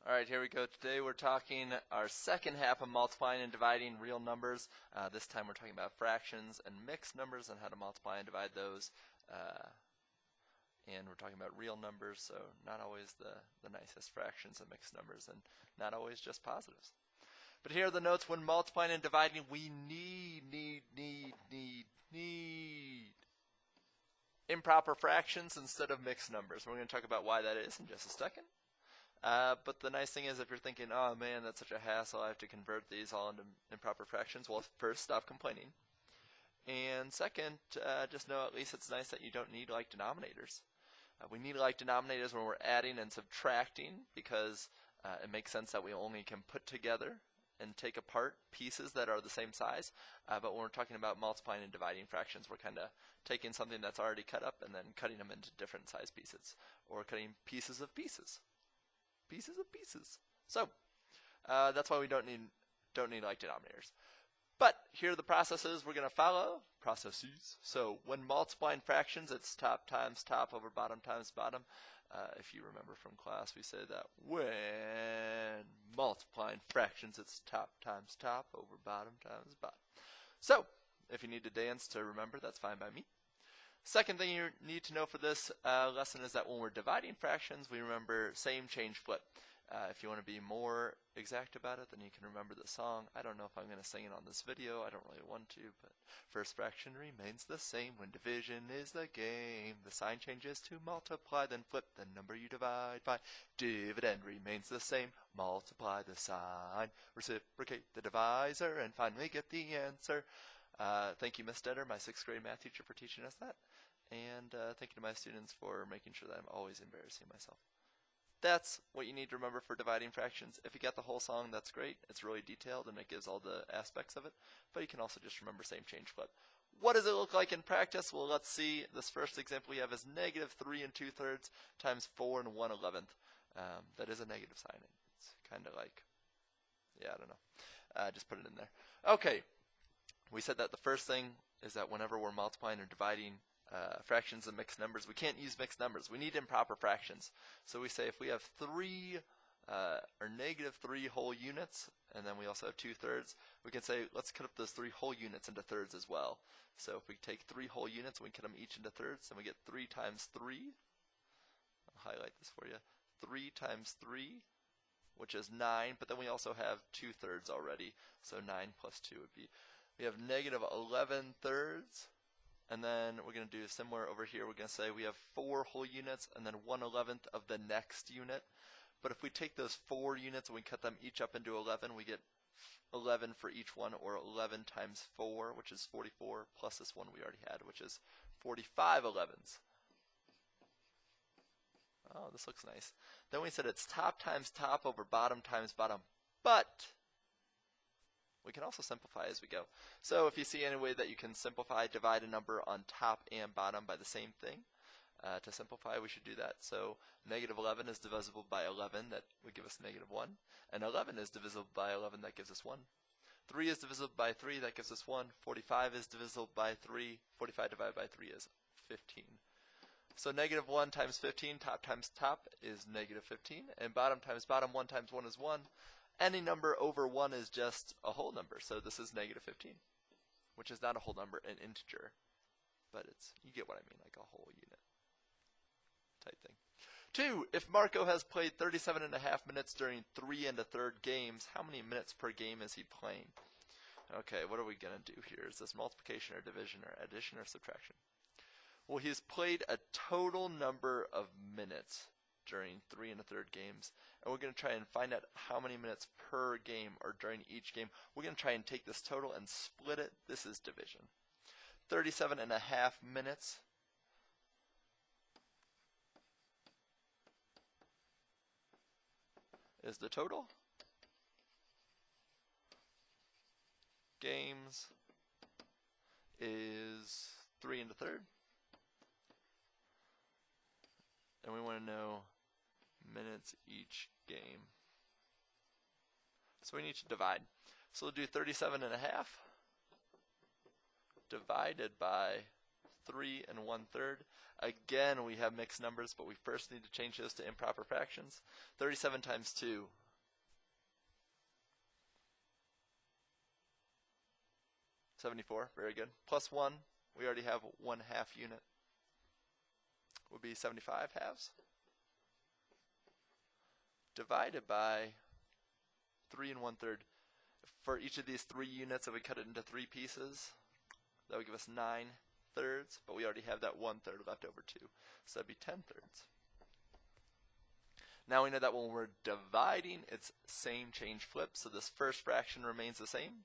Alright, here we go. Today we're talking our second half of multiplying and dividing real numbers. This time we're talking about fractions and mixed numbers and how to multiply and divide those. And we're talking about real numbers, so not always the nicest fractions and mixed numbers, and not always just positives. But here are the notes. When multiplying and dividing, we need improper fractions instead of mixed numbers. We're going to talk about why that is in just a second. But the nice thing is, if you're thinking, oh man, that's such a hassle, I have to convert these all into improper fractions, well, first, stop complaining. And second, just know at least it's nice that you don't need like denominators. We need like denominators when we're adding and subtracting, because it makes sense that we only can put together and take apart pieces that are the same size. But when we're talking about multiplying and dividing fractions, we're kind of taking something that's already cut up and then cutting them into different size pieces, or cutting pieces of pieces. Pieces of pieces. So that's why we don't need like denominators. But here are the processes we're going to follow. Processes. So when multiplying fractions, it's top times top over bottom times bottom. If you remember from class, we said that when multiplying fractions, it's top times top over bottom times bottom. So if you need to dance to remember, that's fine by me. Second thing you need to know for this lesson is that when we're dividing fractions, we remember same, change, flip. If you want to be more exact about it, then you can remember the song. I don't know if I'm going to sing it on this video. I don't really want to, but first fraction remains the same when division is the game. The sign changes to multiply, then flip the number you divide by. Dividend remains the same. Multiply the sign, reciprocate the divisor, and finally get the answer. Thank you, Miss Detter, my 6th grade math teacher, for teaching us that. And thank you to my students for making sure that I'm always embarrassing myself. That's what you need to remember for dividing fractions. If you got the whole song, that's great. It's really detailed and it gives all the aspects of it. But you can also just remember same, change, flip. What does it look like in practice? Well, let's see. This first example we have is negative 3 2/3 times 4 1/11. That is a negative sign. It's kind of like, yeah, I don't know. Just put it in there. Okay. We said that the first thing is that whenever we're multiplying or dividing fractions and mixed numbers, we can't use mixed numbers. We need improper fractions. So we say if we have 3 or negative 3 whole units, and then we also have 2/3, we can say let's cut up those 3 whole units into thirds as well. So if we take 3 whole units and we cut them each into thirds, then we get 3 times 3. I'll highlight this for you. 3 times 3, which is 9, but then we also have 2/3 already. So 9 plus 2 would be, we have negative 11/3. And then we're going to do similar over here. We're going to say we have 4 whole units and then 1/11 of the next unit. But if we take those 4 units and we cut them each up into 11, we get 11 for each one, or 11 times 4, which is 44, plus this one we already had, which is 45 11s. Oh, this looks nice. Then we said it's top times top over bottom times bottom. But we can also simplify as we go. So if you see any way that you can simplify, divide a number on top and bottom by the same thing. To simplify, we should do that. So negative 11 is divisible by 11. That would give us negative 1. And 11 is divisible by 11. That gives us 1. 3 is divisible by 3. That gives us 1. 45 is divisible by 3. 45 divided by 3 is 15. So negative 1 times 15, top times top, is negative 15. And bottom times bottom, 1 times 1 is 1. Any number over 1 is just a whole number, so this is negative 15, which is not a whole number, an integer, but it's, you get what I mean, like a whole unit type thing. 2, if Marco has played 37.5 minutes during 3 1/3 games, how many minutes per game is he playing? Okay, what are we going to do here? Is this multiplication or division or addition or subtraction? Well, he's played a total number of minutes during 3 1/3 games, and we're going to try and find out how many minutes per game or during each game. We're going to try and take this total and split it. This is division. 37.5 minutes is the total. Games is 3 1/3. And we want to know minutes each game. So we need to divide. So we'll do 37.5 divided by 3 1/3. Again, we have mixed numbers, but we first need to change those to improper fractions. 37 times 2. 74, very good. Plus 1, we already have 1/2 unit. Would be 75 halves. Divided by 3 1/3. For each of these 3 units, if we cut it into 3 pieces, that would give us 9/3, but we already have that 1/3 left over too. So that'd be 10/3. Now we know that when we're dividing, it's same change flip, so this first fraction remains the same,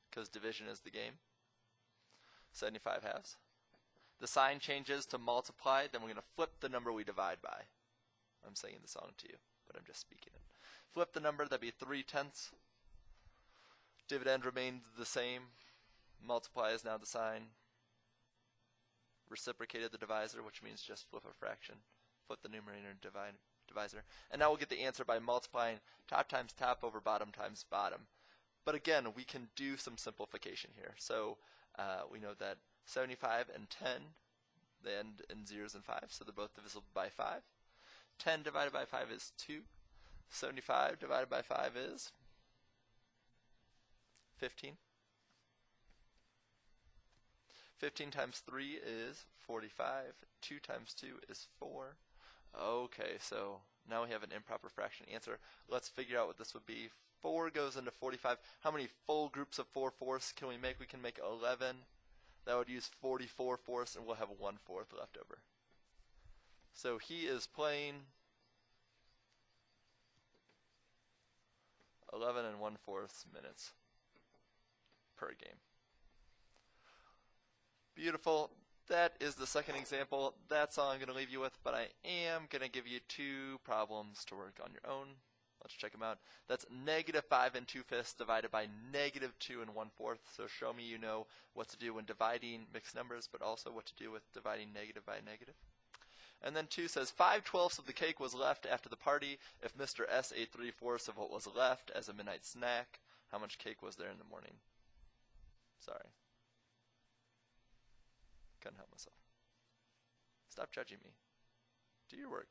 because division is the game. 75 halves. The sign changes to multiply, then we're going to flip the number we divide by. I'm saying the song to you, but I'm just speaking it. Flip the number, that'd be 3/10. Dividend remains the same. Multiply is now the sign. Reciprocated the divisor, which means just flip a fraction. Flip the numerator and divisor. And now we'll get the answer by multiplying top times top over bottom times bottom. But again, we can do some simplification here. So we know that 75 and 10, they end in 0s and 5, so they're both divisible by 5. 10 divided by 5 is 2. 75 divided by 5 is 15. 15 times 3 is 45. 2 times 2 is 4. Okay, so now we have an improper fraction answer. Let's figure out what this would be. 4 goes into 45. How many full groups of 4/4 can we make? We can make 11. That would use 44/4, and we'll have 1/4 left over. So he is playing 11 1/4 minutes per game. Beautiful. That is the second example. That's all I'm going to leave you with, but I am going to give you 2 problems to work on your own. Let's check them out. That's -5 2/5 divided by -2 1/4. So show me you know what to do when dividing mixed numbers, but also what to do with dividing negative by negative. And then 2 says 5/12 of the cake was left after the party. If Mr. S ate 3/4 of what was left as a midnight snack, how much cake was there in the morning? Sorry. Couldn't help myself. Stop judging me. Do your work.